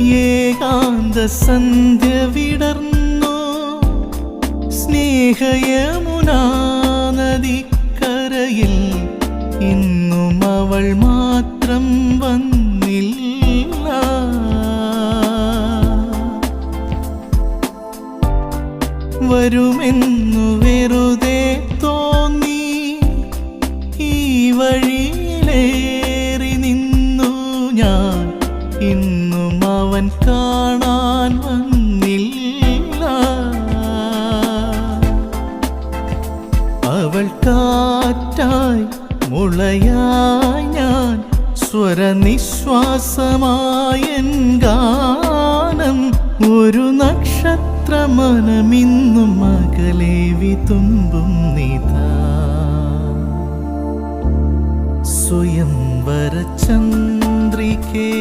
ഏകാന്ത സന്ധ്യ വിടർന്നു സ്നേഹയമുനാ നദിക്കരയിൽ ഇന്നും അവൾ മാത്രം വന്നില്ല. വരുമെന്നു വെറുതെ തോന്നി ഈ വഴിയിലേറി നിന്നു ഞാൻ. ഇന്നും അവൻ കാണാൻ വന്നില്ല. അവൾ കാറ്റായി മുളയായി ഞാൻ സ്വരനിശ്വാസമായൻ ഗാനം. ഒരു നക്ഷത്രമനമിന്നും അകലെ വിതുമ്പും നിതാ. സ്വയംവര ചന്ദ്രികേ